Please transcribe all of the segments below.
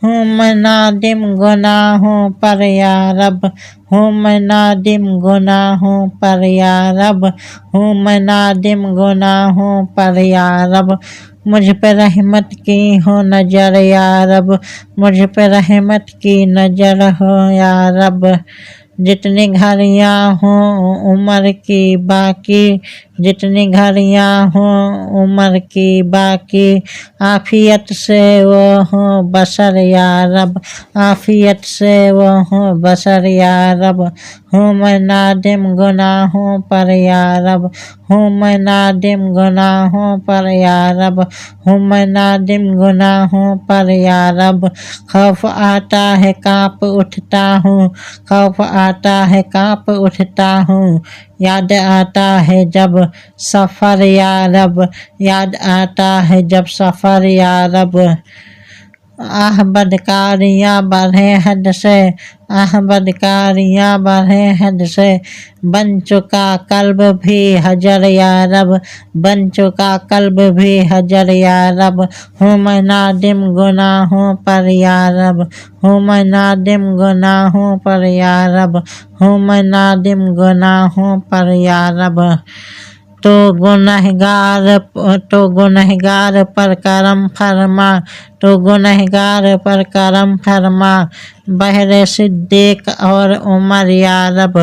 ہوں میں نادم گناہوں پر یا رب، ہوں میں نادم گناہوں پر یا رب، ہوں میں نادم گناہوں پر یا رب، مجھ پہ رحمت کی ہو نظر یا رب، مجھ پہ رحمت کی نظر ہو یا رب، جتنی گھڑیاں ہوں عمر کی باقی، جتنی گھڑیاں ہوں عمر کی باقی، عافیت سے وہ ہوں بسر یا رب، عافیت سے وہ ہوں بسر یا رب، ہوں میں نادم گناہوں پر یا رب، ہوں میں نادم گناہوں پر یا رب، ہوں میں نادم گناہوں پر یا رب، خوف آتا ہے کانپ اٹھتا ہوں، خوف آتا ہے کانپ اٹھتا ہوں، یاد آتا ہے جب سفر یا رب، یاد آتا ہے جب سفر یا رب، آہ بدکاریاں بڑھے حد سے، آہ بدکاریاں بڑھے حد سے، بن چکا قلب بھی حجر یا رب، بن چکا قلب بھی حجر یا رب، ہوں میں نادم گناہوں پر یا رب، ہوں میں نادم گناہوں پر یا رب، ہوں میں نادم گناہوں پر یا رب، تو گنہگار پر کرم فرما، تو گنہگار پر کرم فرما، بہر صدیق اور عمر یا رب،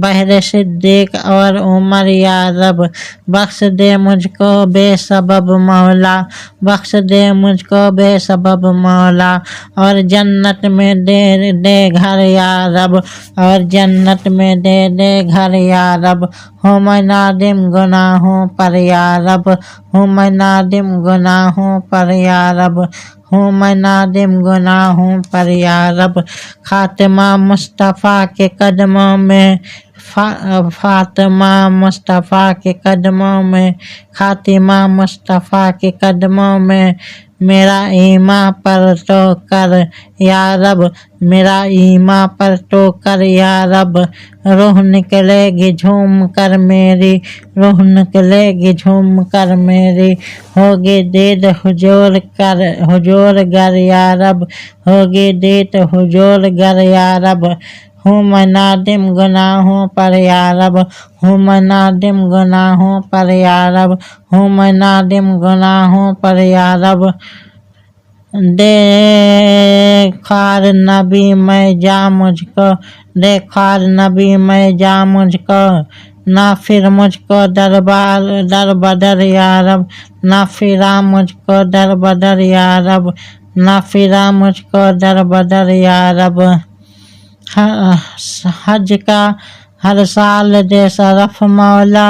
بہر صدیق اور عمر یا رب، بخش دے مجھ کو بے سبب مولا، بخش دے مجھ کو بے سبب مولا، اور جنت میں دے دے گھر یا رب، اور جنت میں دے دے گھر یا رب، ہوں میں نادم گناہوں پر یا رب، ہوں میں نادم گناہوں پر یا رب، ہوں میں نادم گناہوں پر یا رب، خاتمہ مصطفیٰ کے قدموں میں، فاطمہ مصطفیٰ کے قدموں میں، خاتمہ مصطفیٰ کے قدموں میں، میرا ایمان پر تو کر یا رب، میرا ایمان پر تو کر یا رب، روح نکلے گی جھوم کر میری، روح نکلے گی جھوم کر میری، ہوگی دید حضور گر یا رب، ہوگی دید حضور گر یا رب، ہوں میں نادم گناہوں پر یا رب، ہوں میں نادم گناہوں پر یا رب، ہوں میں نادم گناہوں پر یا رب، دے خوار نبی میں جا مجھ کو، دے خوار نبی میں جا مجھ کو، نہ پھر مجھ کو در بدر یا رب، نہ پھرا مجھ کو در بدر یا رب، نہ پھرا مجھ کو در بدر یا رب، حج کا ہر سال دے شرف مولا،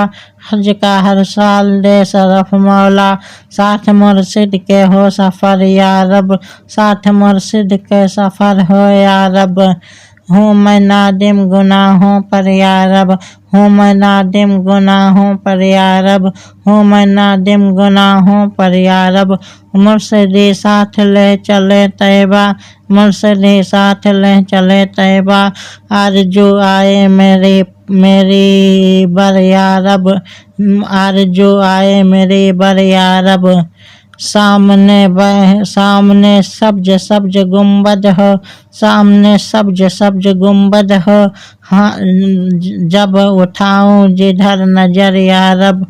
حج کا ہر سال دے شرف مولا، ساتھ مرشد کے ہو سفر یا رب، ساتھ مرشد کے سفر ہو یا رب، ہوں میں نادم گناہوں پر یا رب، ہوں میں نادم گناہوں پر یا رب، ہوں میں نادم گناہوں پر یا رب، مرشدی ساتھ لے چلے طیبہ، مرشدی ساتھ لے چلے طیبہ، آرزو آئے میری بر یا رب، آرزو آئے میری بر یا رب، سامنے سبز گنبد ہو، سامنے سبز گنبد ہو، جب اٹھاؤں جدھر نظر یا رب،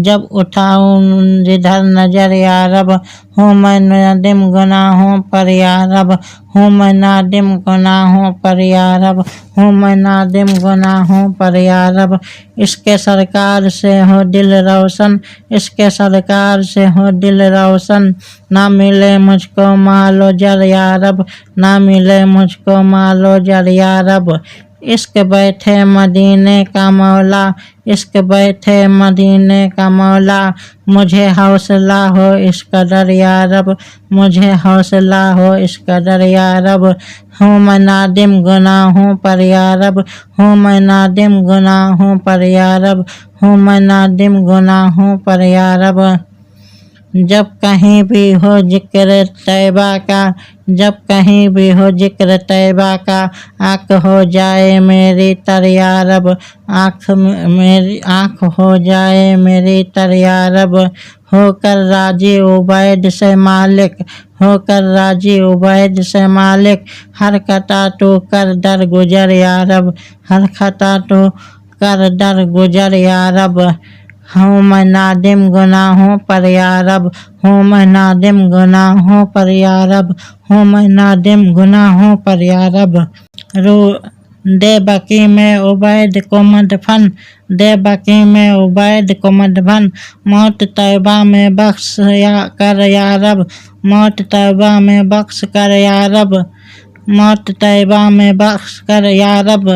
جب اٹھاؤں جدھر نظر یا رب، ہوں میں نادم گناہوں پر یا رب، ہوں میں نادم گناہوں پر یا رب، ہوں میں نادم گناہوں پر یا رب، اس کے سرکار سے ہو دل روشن، اس کے سرکار سے ہو دل روشن، نہ ملے مجھ کو مال و جر یا رب، نہ ملے مجھ کو مال و جر یا رب، عشق بیٹھے مدینے کا مولا، عشق بیٹھے مدینے کا مولا، مجھے حوصلہ ہو اس قدر یا رب، مجھے حوصلہ ہو اس قدر یا رب، ہوں میں نادم گناہوں پر یا رب، ہوں میں نادم گناہوں پر یا رب، ہوں میں نادم گناہوں پر یا رب، جب کہیں بھی ہو ذکر طیبہ کا، جب کہیں بھی ہو ذکر طیبہ کا، آنکھ ہو جائے میری تر یا رب، آنکھ ہو جائے میری تر یا رب، ہو کر راضی عبید سے مالک، ہو کر راضی عبید سے مالک، ہر خطا تو کر در گزر یا رب، ہر خطا تو کر در گزر یا رب، ہوں میں نادم گناہوں پر یا رب، ہوں میں نادم گناہوں پر یا رب، ہوں میں نادم گناہوں پر یا رب، دے بقی میں عبید کو مدفن، دے بقی میں عبید کو مدفن، موت طیبہ میں بخش کر یا رب، موت طیبہ میں بخش کر یا رب، موت طیبہ میں بخش کر یا رب۔